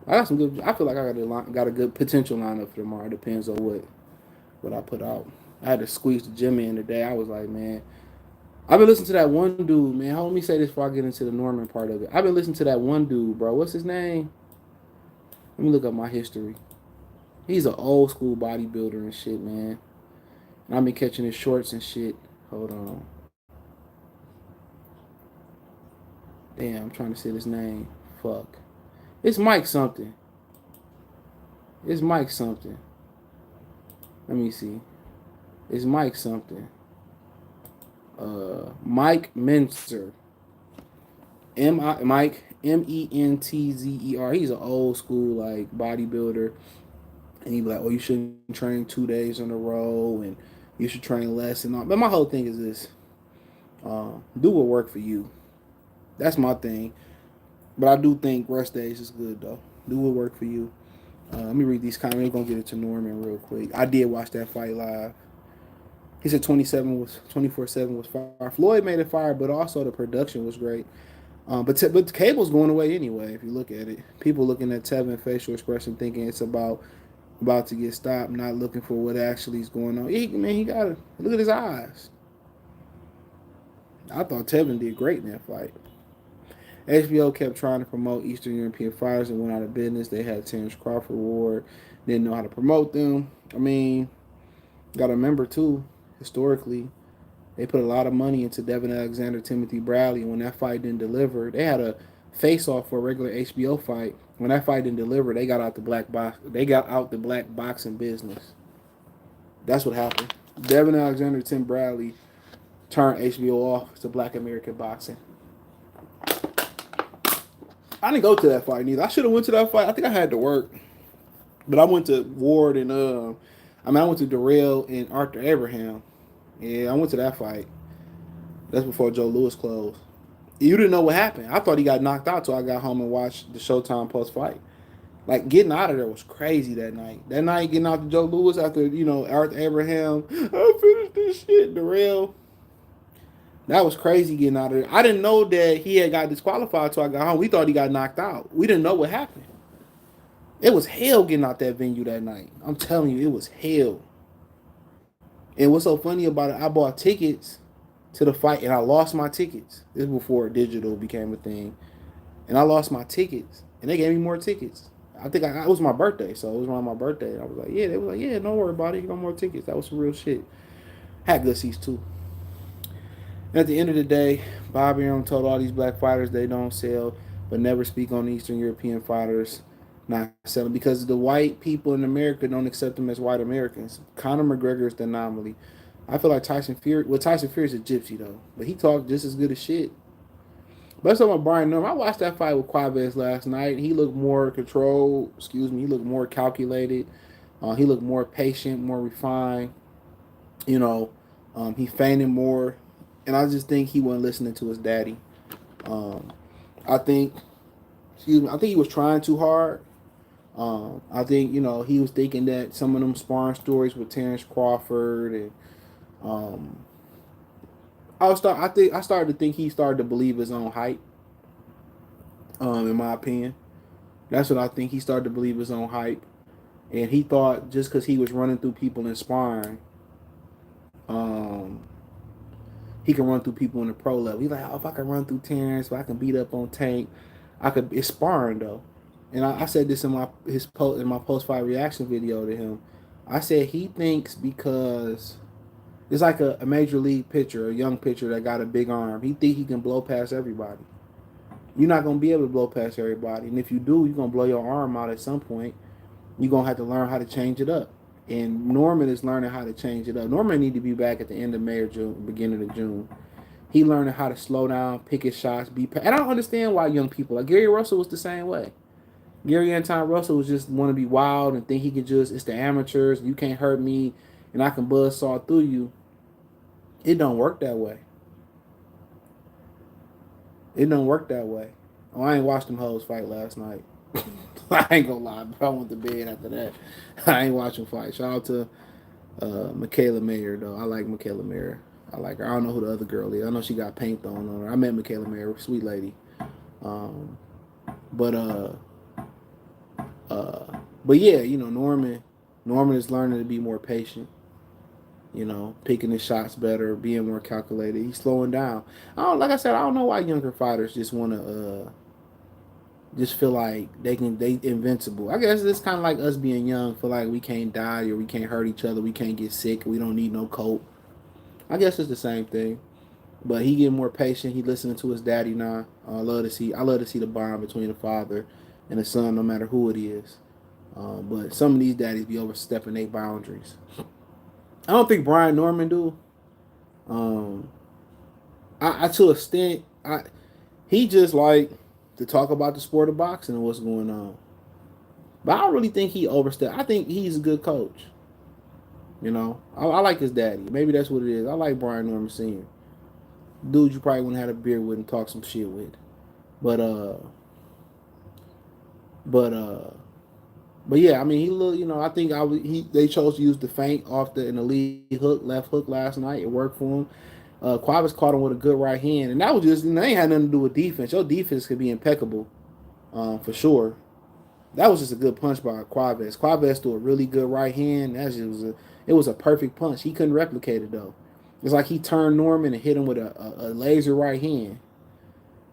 I got some good. I feel like I got a good potential lineup for tomorrow. It depends on what I put out. I had to squeeze the gym in today. I was like, man, I've been listening to that one dude, man. Let me say this before I get into the Norman part of it. I've been listening to that one dude, bro. What's his name? Let me look up my history. He's an old school bodybuilder and shit, man. And I've been catching his shorts and shit. Hold on. Damn, I'm trying to say his name. Fuck. It's Mike something. It's Mike something. Let me see. It's Mike something. Mike Menzer. Mike Mentzer. He's an old school like bodybuilder, and he be like, "Oh, you shouldn't train 2 days in a row, and you should train less and all." But my whole thing is this: do what work for you. That's my thing. But I do think rest days is good though. Do what work for you. Let me read these comments. We're gonna get it to Norman real quick. I did watch that fight live. He said 24/7 was fire. Floyd made it fire, but also the production was great. But the cable's going away anyway. If you look at it, people looking at Tevin facial expression, thinking it's about to get stopped, not looking for what actually is going on. He got to look at his eyes. I thought Tevin did great in that fight. HBO kept trying to promote Eastern European fighters and went out of business. They had Terrence Crawford Ward, didn't know how to promote them. I mean, got to remember too, historically, they put a lot of money into Devin Alexander, Timothy Bradley. When that fight didn't deliver, they had a face-off for a regular HBO fight. When that fight didn't deliver, they got out the black box. They got out the black boxing business. That's what happened. Devin Alexander, Tim Bradley turned HBO off to Black American boxing. I didn't go to that fight neither. I should have went to that fight. I think I had to work, but I went to Ward and I went to Darrell and Arthur Abraham. Yeah, I went to that fight. That's before Joe Louis closed. You didn't know what happened. I thought he got knocked out till I got home and watched the Showtime post fight. Like getting out of there was crazy that night. That night getting out to Joe Louis after Arthur Abraham, I finished this shit. Darrell, that was crazy getting out of there. I didn't know that he had got disqualified till I got home. We thought he got knocked out. We didn't know what happened. It was hell getting out that venue that night. I'm telling you, it was hell. And what's so funny about it, I bought tickets to the fight and I lost my tickets. This is before digital became a thing. And I lost my tickets. And they gave me more tickets. I think it was my birthday, so it was around my birthday. And I was like, yeah, they were like, yeah, don't worry about it. You got more tickets. That was some real shit. Had good seats too. And at the end of the day, Bobby Arum told all these black fighters they don't sell, but never speak on Eastern European fighters not selling because the white people in America don't accept them as white Americans. Conor McGregor is the anomaly. I feel like Tyson Fury is a gypsy though, but he talked just as good as shit. But let's talk about Brian Norman. I watched that fight with Quavez last night. He looked more controlled. Excuse me. He looked more calculated. He looked more patient, more refined. You know, he feinted more, and I just think he wasn't listening to his daddy. Um, I think, excuse me. I think he was trying too hard. I think he was thinking that some of them sparring stories with Terrence Crawford and um, I started to think he started to believe his own hype. In my opinion, that's what I think. He started to believe his own hype, and he thought just because he was running through people and sparring, um, he can run through people in the pro level. He's like, oh, if I can run through Terrence, if I can beat up on Tank, I could. It's sparring though, and I said this in my post fight reaction video to him. I said he thinks because it's like a major league pitcher, a young pitcher that got a big arm. He think he can blow past everybody. You're not gonna be able to blow past everybody, and if you do, you're gonna blow your arm out at some point. You're gonna have to learn how to change it up. And Norman is learning how to change it up. Norman need to be back at the end of May or June, beginning of June. He learning how to slow down, pick his shots, and I don't understand why young people like Gary Russell was the same way. Gary Anton Russell was just want to be wild and think he could just it's the amateurs. You can't hurt me, and I can buzzsaw through you. It don't work that way. It don't work that way. Oh, I ain't watched them hoes fight last night. I ain't gonna lie, but I went to bed after that. I ain't watching fight. Shout out to Michaela Mayer though. I like Michaela Mayer. I like her. I don't know who the other girl is. I know she got paint thrown on her. I met Michaela Mayer, sweet lady. Um, but But yeah, Norman is learning to be more patient. Picking his shots better, being more calculated. He's slowing down. Like I said, I don't know why younger fighters just want to just feel like they invincible. I guess it's kind of like us being young, feel like we can't die or we can't hurt each other, we can't get sick, we don't need no coat. I guess it's the same thing. But he getting more patient. He listening to his daddy now. I love to see the bond between the father and the son, no matter who it is. But some of these daddies be overstepping their boundaries. I don't think Brian Norman do. Um, I to a extent, he just like to talk about the sport of boxing and what's going on. But I don't really think he overstepped. I think he's a good coach. I like his daddy. Maybe that's what it is. I like Brian Norman Sr. Dude, you probably wouldn't have a beer with and talk some shit with. But but uh, but yeah, I mean, he look. I think they chose to use the feint off in the lead hook, left hook last night. It worked for him. Quavis caught him with a good right hand, and that was just they ain't had nothing to do with defense. Your defense could be impeccable, for sure. That was just a good punch by Quavis. Quavis threw a really good right hand. It was a perfect punch. He couldn't replicate it though. It's like he turned Norman and hit him with a laser right hand.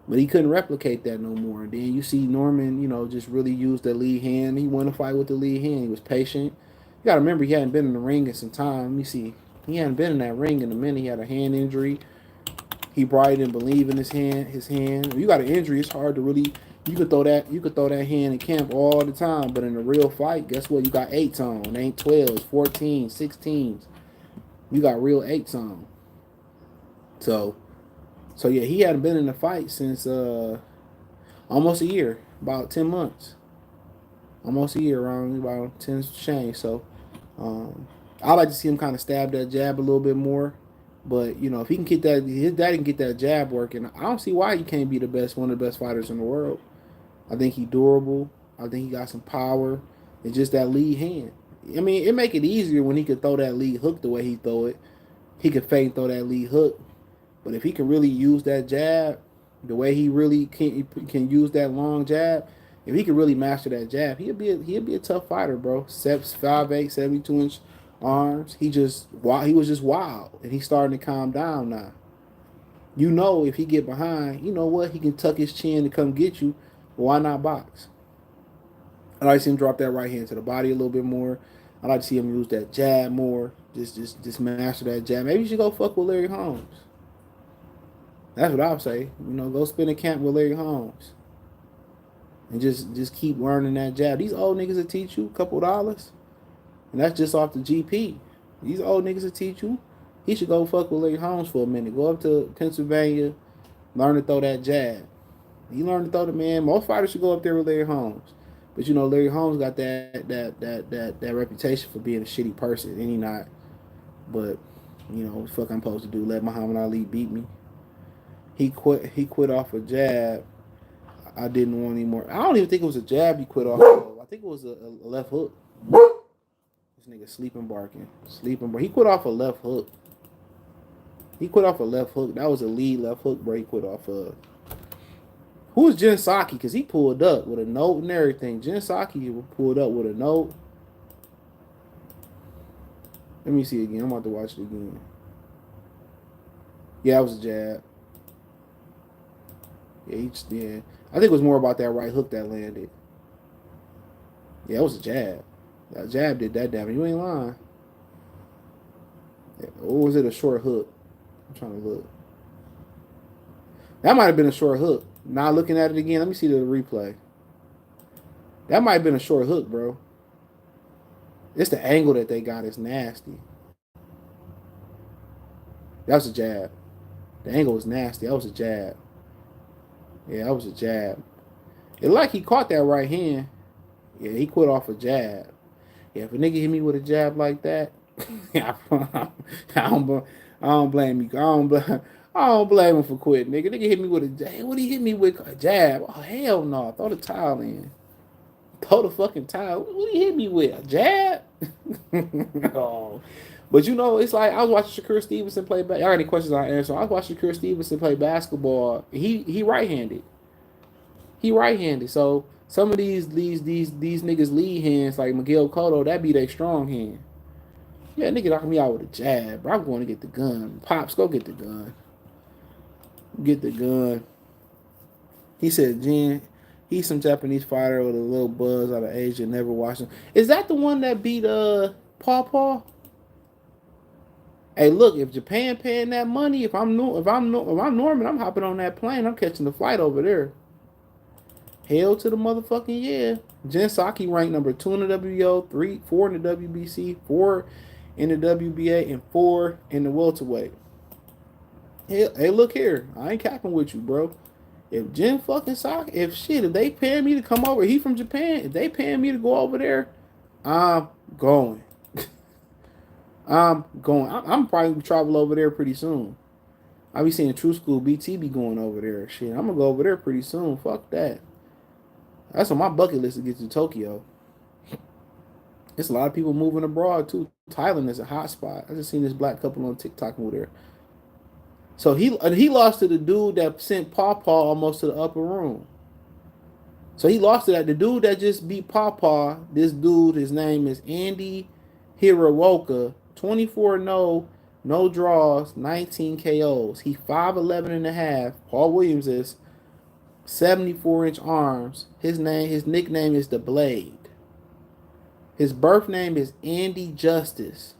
But he couldn't replicate that no more. And then you see Norman, just really use the lead hand. He won a fight with the lead hand. He was patient. You got to remember, he hadn't been in the ring in some time. Let me see. He hadn't been in that ring in a minute. He had a hand injury. He probably didn't believe in his hand. When you got an injury, it's hard to really. You could throw that hand in camp all the time. But in a real fight, guess what? You got 8s on. It ain't 12s, 14s, 16s. You got real 8s on. So yeah, he hadn't been in a fight since almost a year, about 10 months, almost a year, around about 10 change. So I like to see him kind of stab that jab a little bit more. But if he can get that, his daddy can get that jab working. I don't see why he can't be one of the best fighters in the world. I think he's durable. I think he got some power. It's just that lead hand. I mean, it make it easier when he could throw that lead hook the way he throw it. He could feint throw that lead hook. But if he can really use that jab, the way he really can use that long jab, if he can really master that jab, he'll be a tough fighter, bro. 5'8", 72-inch arms. He was just wild, and he's starting to calm down now. If he get behind, you know what? He can tuck his chin to come get you. Why not box? I like to see him drop that right hand to the body a little bit more. I like to see him use that jab more. Just master that jab. Maybe you should go fuck with Larry Holmes. That's what I would say. Go spend a camp with Larry Holmes. And just keep learning that jab. These old niggas will teach you a couple dollars. And that's just off the GP. These old niggas will teach you. He should go fuck with Larry Holmes for a minute. Go up to Pennsylvania, learn to throw that jab. He learned to throw the man. Most fighters should go up there with Larry Holmes. But Larry Holmes got that reputation for being a shitty person. And he not. But, what the fuck I'm supposed to do? Let Muhammad Ali beat me? He quit off a jab. I didn't want anymore. I don't even think it was a jab he quit off. I think it was a left hook. This nigga sleeping barking. He quit off a left hook. That was a lead left hook, bro. He quit off a. Who was Jen Psaki? Because he pulled up with a note and everything. Jen Psaki pulled up with a note. Let me see again. I'm about to watch it again. Yeah, it was a jab. Yeah, I think it was more about that right hook that landed. Yeah, it was a jab. That jab did that damage. You ain't lying. Or was it a short hook? I'm trying to look. That might have been a short hook. Now looking at it again, let me see the replay. That might have been a short hook, bro. It's the angle that they got is nasty. That was a jab. The angle was nasty. That was a jab. Yeah, that was a jab. It like he caught that right hand. Yeah, he quit off a jab. Yeah, if a nigga hit me with a jab like that, I don't blame you. I don't blame him for quitting, nigga. Nigga hit me with a jab. What he hit me with? A jab? Oh, hell no. Throw the towel in. Throw the fucking towel. What he hit me with? A jab? Oh. But it's like I was watching Shakur Stevenson play basketball. Y'all got any questions I answer? I was watching Shakur Stevenson play basketball. He right-handed. So Some of these niggas lead hands like Miguel Cotto, that be their strong hand. Yeah, nigga knocking me out with a jab, bro. I'm going to get the gun. Pops, go get the gun. Get the gun. He said, Jen, he's some Japanese fighter with a little buzz out of Asia, never watched him. Is that the one that beat Paw Paw? Hey, look, if Japan paying that money, if I'm Norman, I'm hopping on that plane. I'm catching the flight over there. Hell to the motherfucking yeah. Jen Psaki ranked number 2 in the WBO, 3, 4 in the WBC, 4 in the WBA, and 4 in the welterweight. Hey, look here. I ain't capping with you, bro. If Jen fucking Psaki, if they paying me to come over, he from Japan. If they paying me to go over there, I'm going. I'm going. I'm probably gonna travel over there pretty soon. I be seeing True School BT be going over there. Shit, I'm gonna go over there pretty soon. Fuck that. That's on my bucket list to get to Tokyo. There's a lot of people moving abroad too. Thailand is a hot spot. I just seen this black couple on TikTok over there. So he lost to the dude that sent Paw Paw almost to the upper room. So he lost to that. The dude that just beat Paw Paw, this dude, his name is Andy Hirowoka. 24 no draws, 19 KOs. He 5'11 and a half. Paul Williams is 74-inch arms. His nickname is The Blade. His birth name is Andy Justice.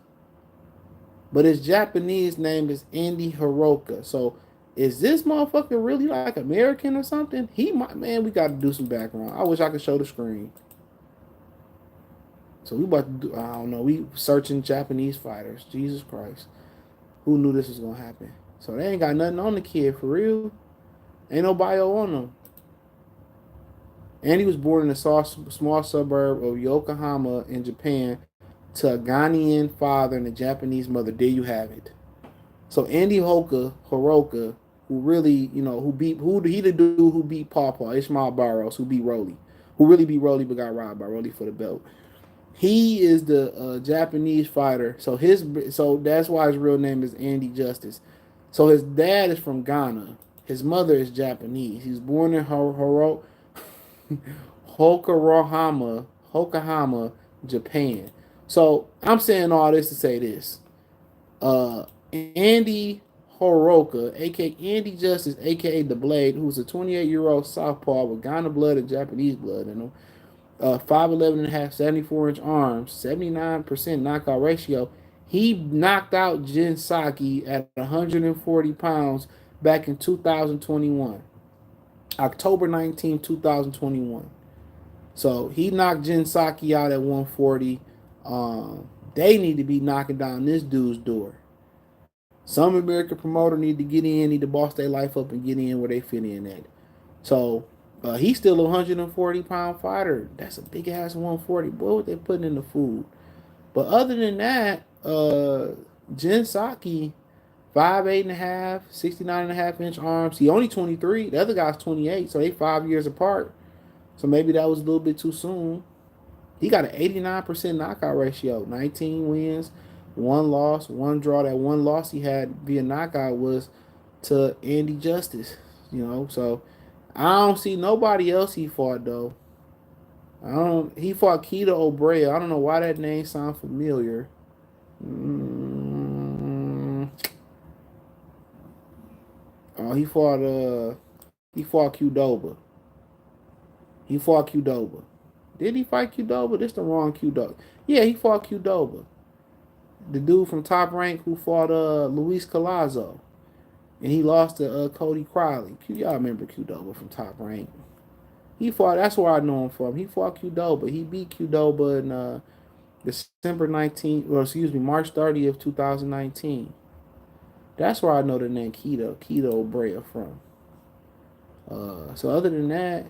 But his Japanese name is Andy Hiroka. So is this motherfucker really like American or something? He might, man, we got to do some background. I wish I could show the screen. So we about to do, I don't know, we searching Japanese fighters. Jesus Christ. Who knew this was going to happen? So they ain't got nothing on the kid, for real. Ain't no bio on him. And he was born in a small suburb of Yokohama in Japan to a Ghanaian father and a Japanese mother. There you have it. So Andy Hoka, Hiroka, who really, he the dude who beat Paw Paw, Ishmael Barros, who beat Rolly, who really beat Rolly but got robbed by Rolly for the belt. He is the Japanese fighter. So that's why his real name is Andy Justice. So his dad is from Ghana. His mother is Japanese. He was born in Hokohama, Japan. So I'm saying all this to say this. Andy Horoka, aka Andy Justice, aka The Blade, who's a 28-year-old southpaw with Ghana blood and Japanese blood in him. 5'11 and a half, 74-inch arms, 79% knockout ratio. He knocked out Jen Psaki at 140 pounds back in 2021. October 19, 2021. So he knocked Jen Psaki out at 140. They need to be knocking down this dude's door. Some American promoter need to get in, need to boss their life up and get in where they fit in at. So he's still a 140-pound fighter. That's a big ass 140. Boy, what they putting in the food. But other than that, Jen Psaki, 5'8 and a half, 69 and a half inch arms. He only 23. The other guy's 28, so they 5 years apart. So maybe that was a little bit too soon. He got an 89% knockout ratio, 19 wins, 1 loss, 1 draw. That 1 loss he had via knockout was to Andy Justice, So I don't see nobody else he fought though. He fought Keita O'Brea. I don't know why that name sounds familiar. Oh, he fought Qdoba. He fought Qdoba. Did he fight Qdoba? This the wrong Qdoba. Yeah, he fought Qdoba. The dude from Top Rank who fought Luis Collazo. And he lost to Cody Crowley. Y'all remember Qdoba from Top Rank. He fought, that's where I know him from. He fought Qdoba. He beat Qdoba in December 19th, March 30th, 2019. That's where I know the name Keita O'Brea from. So other than that,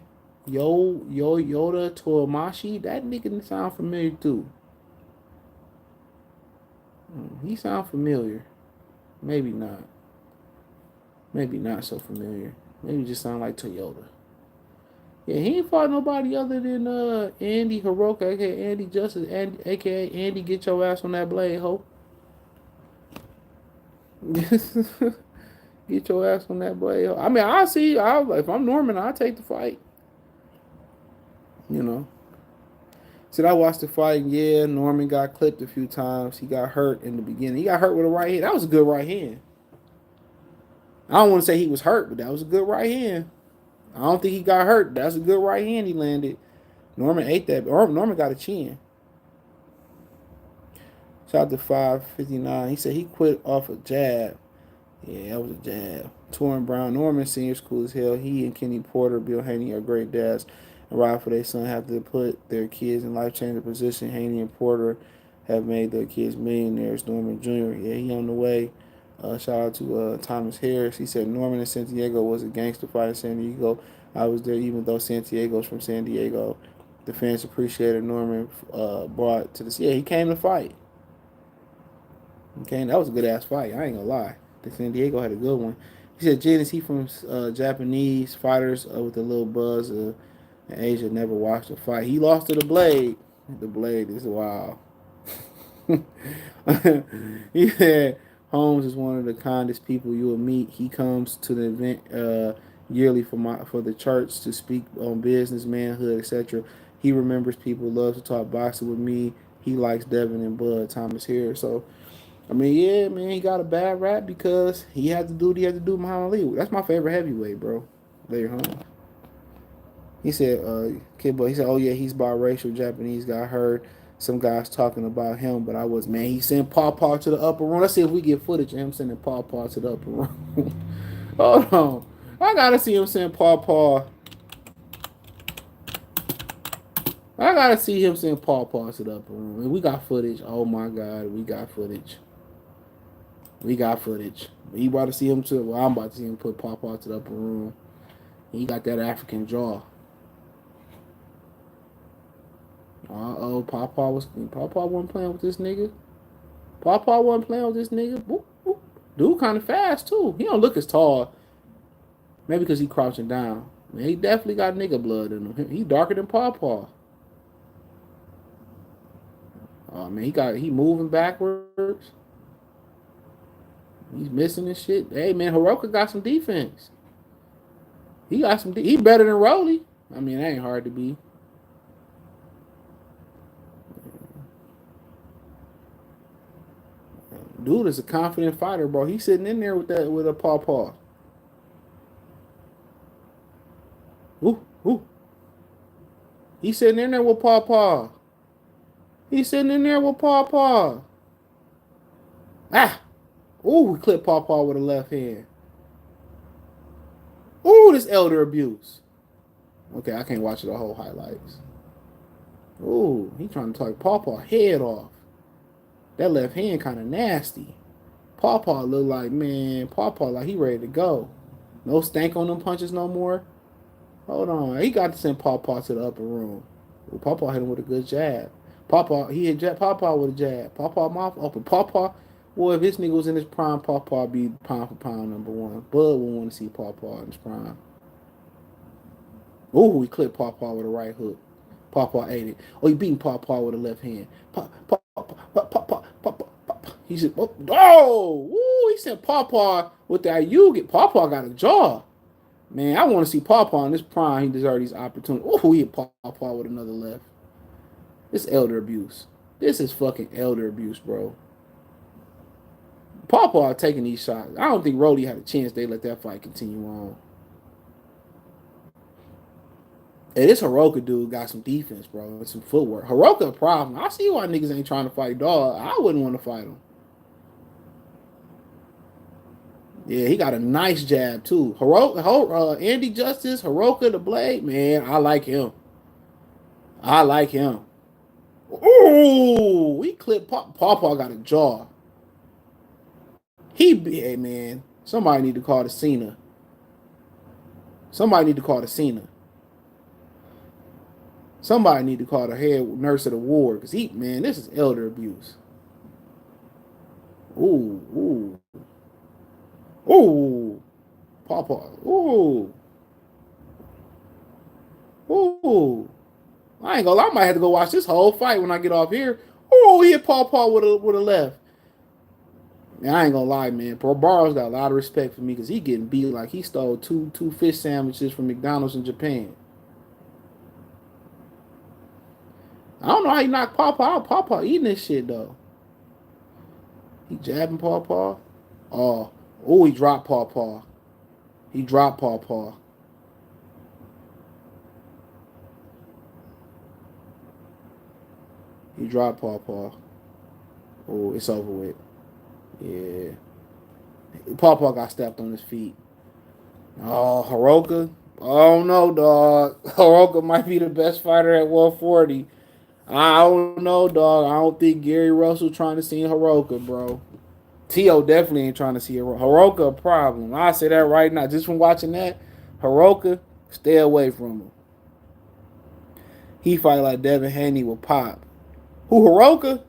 Yoda Toamashi, that nigga sound familiar too. He sound familiar. Maybe not. Maybe not so familiar. Maybe just sound like Toyota. Yeah, he ain't fought nobody other than Andy Hiroka, aka Andy Justice, aka Andy, get your ass on that blade, ho. Get your ass on that blade, ho. I mean, if I'm Norman, I'll take the fight. You know. Said I watched the fight. Yeah, Norman got clipped a few times. He got hurt in the beginning. He got hurt with a right hand. That was a good right hand. I don't want to say he was hurt, but that was a good right hand. I don't think he got hurt. That's a good right hand he landed. Norman ate that. Norman got a chin. Shout out to 559. He said he quit off a jab. Yeah, that was a jab. Torrin Brown, Norman Senior School as hell. He and Kenny Porter, Bill Haney are great dads. And right for their son have to put their kids in life changing position. Haney and Porter have made their kids millionaires. Norman Jr. Yeah, he on the way. Shout out to Thomas Harris. He said Norman and Santiago was a gangster fight in San Diego. I was there even though Santiago's from San Diego. The fans appreciated Norman brought to the. Yeah, he came to fight. Okay, that was a good ass fight. I ain't gonna lie. The San Diego had a good one. He said, "Jen, is he from Japanese fighters with a little buzz? In Asia never watched a fight. He lost to the Blade. The Blade is wild." He said, "Holmes is one of the kindest people you will meet. He comes to the event yearly for the church to speak on business, manhood, etc. He remembers people, loves to talk boxing with me. He likes Devin and Bud Thomas here. So I mean, yeah, man, he got a bad rap because he had to do what he had to do Muhammad Ali. That's my favorite heavyweight, bro. Later on. He said, Kid Boy, he said, oh yeah, he's biracial, Japanese guy. I heard some guys talking about him, but I was, man, he sent Paw Paw to the upper room. Let's see if we get footage of him sending Paw Paw to the upper room. Hold on. I gotta see him send Paw Paw. I gotta see him send Paw Paw to the upper room. And we got footage. Oh my God, we got footage. We got footage. You about to see him to. Well, I'm about to see him put Pawpaw to the upper room. He got that African jaw. Pawpaw wasn't playing with this nigga. Pawpaw wasn't playing with this nigga. Boop, boop. Dude, kind of fast too. He don't look as tall. Maybe because he crouching down. Man, he definitely got nigga blood in him. He darker than Pawpaw. Oh man, he moving backwards. He's missing this shit. Hey man, Hiroka got some defense. He got some. He better than Rolly. I mean, that ain't hard to be. Dude is a confident fighter, bro. He's sitting in there with a Paw. Ooh, ooh. He's sitting in there with Paw. He's sitting in there with Paw. Ah. Ooh, we clipped Paw with a left hand. Ooh, this elder abuse. Okay, I can't watch the whole highlights. Ooh, he trying to take Paw head off. That left hand kind of nasty. Paw look like, man, Paw like he ready to go. No stank on them punches no more. Hold on. He got to send Paw to the upper room. Well, Paw hit him with a good jab. He hit Paw with a jab. Paw mouth open. Boy, if this nigga was in his prime, Paw be pound for pound number one. Bud would want to see Paw in his prime. Ooh, he clipped Paw with a right hook. Paw ate it. Oh, he beating Paw with a left hand. Paw. He said, oh, ooh, he said Paw with that. You get Paw got a jaw. Man, I want to see Paw in this prime. He deserves these opportunities. Ooh, he hit Paw with another left. This elder abuse. This is fucking elder abuse, bro. Paw taking these shots. I don't think Rolly had a chance. They let that fight continue on. Hey, this Hiroka dude got some defense, bro, and some footwork. Hiroka a problem. I see why niggas ain't trying to fight dog. I wouldn't want to fight him. Yeah, he got a nice jab too. Andy Justice, Hiroka the Blade, man, I like him. Ooh, he clipped Paw got a jaw. Hey man, somebody need to call the Cena. Somebody need to call the head nurse of the ward because this is elder abuse. Ooh. Paw. Ooh. I ain't gonna lie, I might have to go watch this whole fight when I get off here. Ooh, he hit Paw with a left. Man, I ain't gonna lie, man. Barrow's got a lot of respect for me because he getting beat like he stole two fish sandwiches from McDonald's in Japan. I don't know how he knocked Paw Paw out. Paw Paw eating this shit though. He jabbing Paw Paw. He dropped Paw Paw. He dropped Paw Paw. He dropped Paw Paw. Oh, it's over with. Yeah. Paw Paw got stepped on his feet. Oh, Hiroka. Oh no, dog. Hiroka might be the best fighter at 140. I don't know, dog. I don't think Gary Russell trying to see Hiroka, bro. T.O. definitely ain't trying to see Hiroka. Hiroka a problem. I say that right now. Just from watching that, Hiroka, stay away from him. He fight like Devin Haney with Pop. Who, Hiroka?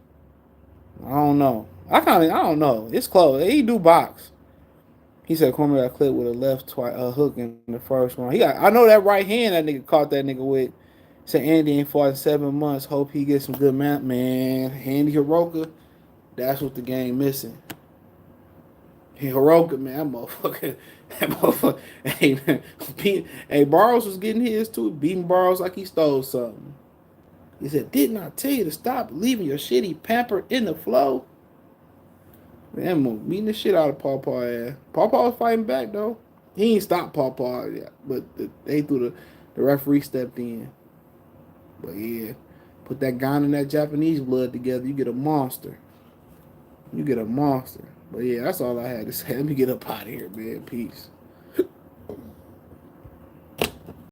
I don't know. I don't know. It's close. He do box. He said Cormier got clipped with a hook in the first round. I know that right hand that nigga caught that nigga with. Said Andy ain't fought in 7 months. Hope he gets some good man. Andy Hiroka, that's what the game missing. Hey, Hiroka, man, that motherfucker. Hey, man, Barrows was getting his too, beating Barrows like he stole something. He said, "Didn't I tell you to stop leaving your shitty pamper in the flow?" Man, beating the shit out of Paw Paw ass. Paw Paw was fighting back though. He ain't stopped Paw Paw yet, but they threw the referee stepped in. But yeah, put that Ghana and that Japanese blood together, you get a monster. You get a monster. But yeah, that's all I had to say. Let me get up out of here, man. Peace.